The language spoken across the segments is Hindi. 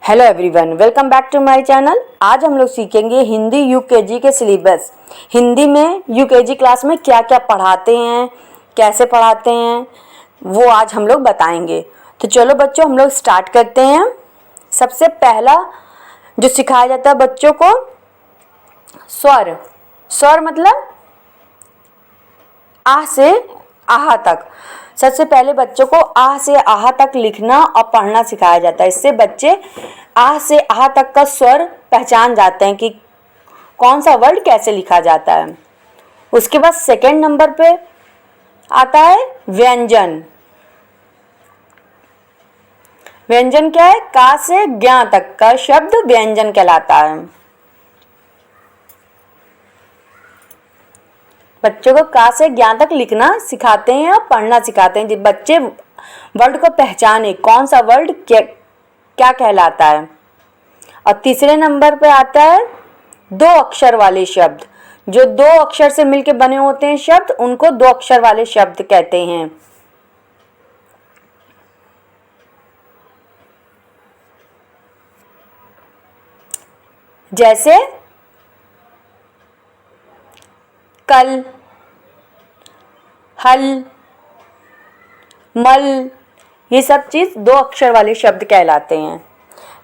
Hello everyone, welcome back to my channel. आज हम लोग सीखेंगे हिंदी यूकेजी के सिलेबस। हिंदी में यूकेजी क्लास में क्या क्या पढ़ाते हैं, कैसे पढ़ाते हैं, वो आज हम लोग बताएंगे। तो चलो बच्चों, हम लोग स्टार्ट करते हैं। सबसे पहला जो सिखाया जाता है बच्चों को, स्वर। स्वर मतलब आ से आहा तक। सबसे पहले बच्चों को आ से आहा तक लिखना और पढ़ना सिखाया जाता है। इससे बच्चे आ से आहा तक का स्वर पहचान जाते हैं कि कौन सा वर्ड कैसे लिखा जाता है। उसके बाद सेकंड नंबर पे आता है व्यंजन। व्यंजन क्या है? का से ज्ञा तक का शब्द व्यंजन कहलाता है। बच्चों को का से ज्ञा तक लिखना सिखाते हैं और पढ़ना सिखाते हैं, बच्चे वर्ड को पहचाने कौन सा वर्ड क्या कहलाता है। और तीसरे नंबर पे आता है दो अक्षर वाले शब्द। जो दो अक्षर से मिलकर बने होते हैं शब्द, उनको दो अक्षर वाले शब्द कहते हैं। जैसे कल, हल, मल, ये सब चीज दो अक्षर वाले शब्द कहलाते हैं।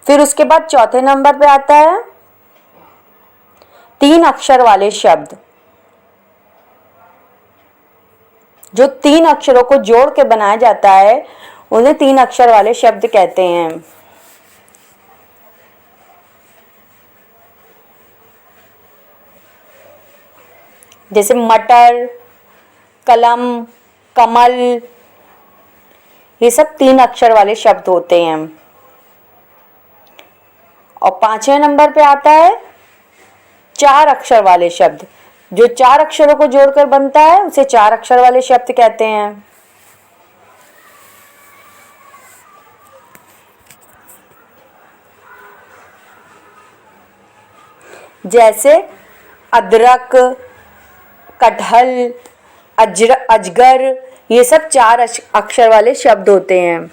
फिर उसके बाद चौथे नंबर पे आता है तीन अक्षर वाले शब्द। जो तीन अक्षरों को जोड़ के बनाया जाता है उन्हें तीन अक्षर वाले शब्द कहते हैं। जैसे मटर, कलम, कमल, ये सब तीन अक्षर वाले शब्द होते हैं। और पांचवें नंबर पे आता है चार अक्षर वाले शब्द। जो चार अक्षरों को जोड़कर बनता है उसे चार अक्षर वाले शब्द कहते हैं। जैसे अदरक, कटहल, अजगर, ये सब चार अक्षर वाले शब्द होते हैं।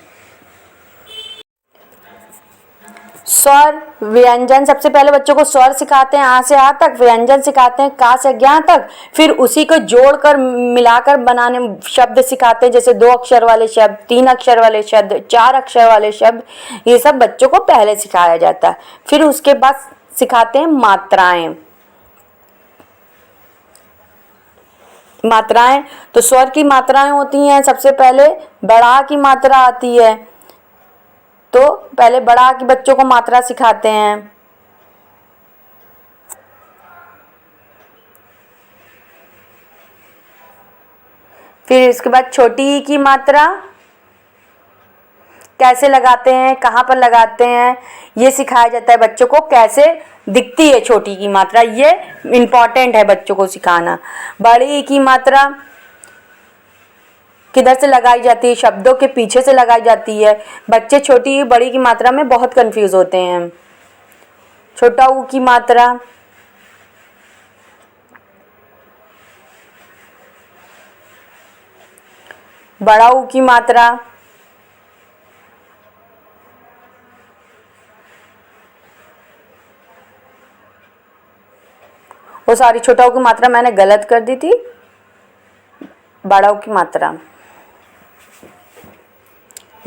स्वर, व्यंजन। सबसे पहले बच्चों को स्वर सिखाते हैं आ से आ तक, व्यंजन सिखाते हैं का से ज्ञा तक, फिर उसी को जोड़कर मिलाकर बनाने शब्द सिखाते हैं। जैसे दो अक्षर वाले शब्द, तीन अक्षर वाले शब्द, चार अक्षर वाले शब्द, ये सब बच्चों को पहले सिखाया जाता है। फिर उसके बाद सिखाते हैं मात्राएं। मात्राएं तो स्वर की मात्राएं होती हैं। सबसे पहले बड़ा की मात्रा आती है, तो पहले बड़ा की बच्चों को मात्रा सिखाते हैं। फिर इसके बाद छोटी की मात्रा कैसे लगाते हैं, कहाँ पर लगाते हैं, ये सिखाया जाता है बच्चों को। कैसे दिखती है छोटी की मात्रा, ये इम्पॉर्टेंट है बच्चों को सिखाना। बड़ी की मात्रा किधर से लगाई जाती है? शब्दों के पीछे से लगाई जाती है। बच्चे छोटी बड़ी की मात्रा में बहुत कंफ्यूज होते हैं। छोटा ऊ की मात्रा, बड़ा ऊ की मात्रा, वो सारी छोटा ऊ की मात्रा मैंने गलत कर दी थी। बड़ा ऊ की मात्रा,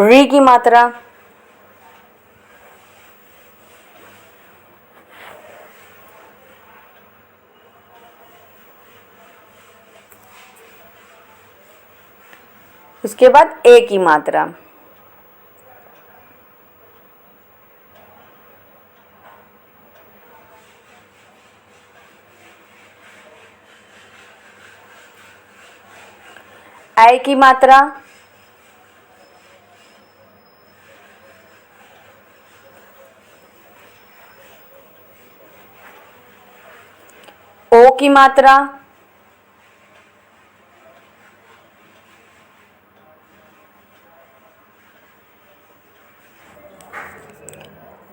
री की मात्रा, उसके बाद ए की मात्रा, आई की मात्रा, ओ की मात्रा,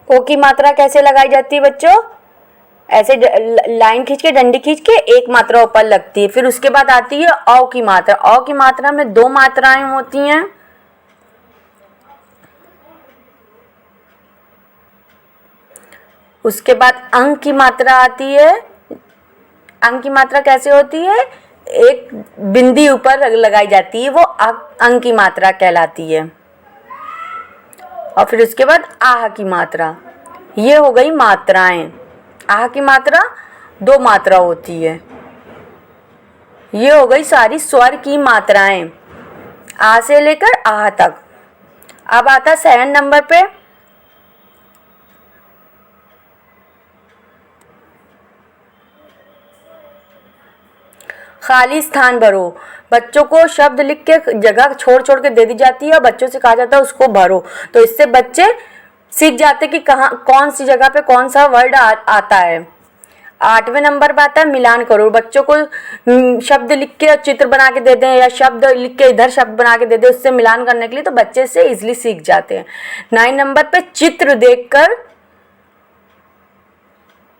ओ की मात्रा कैसे लगाई जाती है बच्चों? ऐसे लाइन खींच के, डंडी खींच के एक मात्रा ऊपर लगती है। फिर उसके बाद आती है औ की मात्रा। औ की मात्रा में दो मात्राएं होती हैं। उसके बाद अंग की मात्रा आती है। अंग की मात्रा कैसे होती है? एक बिंदी ऊपर लगाई जाती है, वो अंग की मात्रा कहलाती है। और फिर उसके बाद आह की मात्रा। ये हो गई मात्राएं। आह की मात्रा 2 मात्रा होती है। ये हो गई सारी स्वर की मात्राएं, आ से लेकर आह तक। अब आता है 7 नंबर पे खाली स्थान भरो। बच्चों को शब्द लिख के जगह छोड़ छोड़ के दे दी जाती है और बच्चों से कहा जाता है उसको भरो। तो इससे बच्चे सीख जाते कि कहाँ कौन सी जगह पे कौन सा वर्ड आता है। 8वें नंबर पर आता है मिलान करो। बच्चों को शब्द लिख के चित्र बना के दे दें या शब्द लिख के इधर शब्द बना के दे दें उससे मिलान करने के लिए, तो बच्चे से इजीली सीख जाते हैं। 9 नंबर पे चित्र देखकर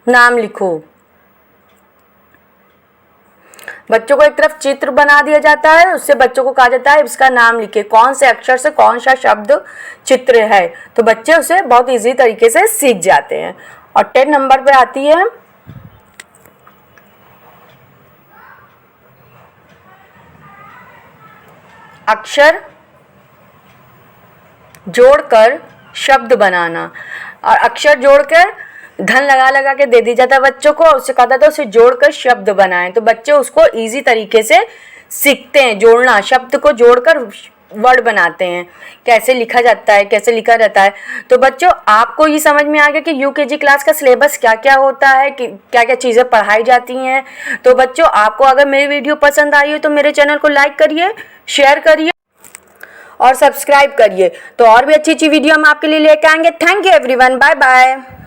नाम लिखो। बच्चों को एक तरफ चित्र बना दिया जाता है, उससे बच्चों को कहा जाता है इसका नाम लिखे, कौन से अक्षर से कौन सा शब्द चित्र है। तो बच्चे उसे बहुत इजी तरीके से सीख जाते हैं। और 10 नंबर पे आती है अक्षर जोड़कर शब्द बनाना। और अक्षर जोड़कर धन लगा लगा के दे दी जाता है बच्चों को, उससे कहा था उसे जोड़कर शब्द बनाएं। तो बच्चे उसको इजी तरीके से सीखते हैं जोड़ना, शब्द को जोड़कर वर्ड बनाते हैं, कैसे लिखा जाता है, कैसे लिखा रहता है। तो बच्चों आपको ये समझ में आ गया कि यूकेजी क्लास का सिलेबस क्या क्या होता है, कि क्या क्या चीज़ें पढ़ाई जाती हैं। तो बच्चों आपको अगर मेरी वीडियो पसंद आई हो तो मेरे चैनल को लाइक करिए, शेयर करिए और सब्सक्राइब करिए। तो और भी अच्छी अच्छी वीडियो हम आपके लिए लेकर आएंगे। Thank you everyone, bye bye.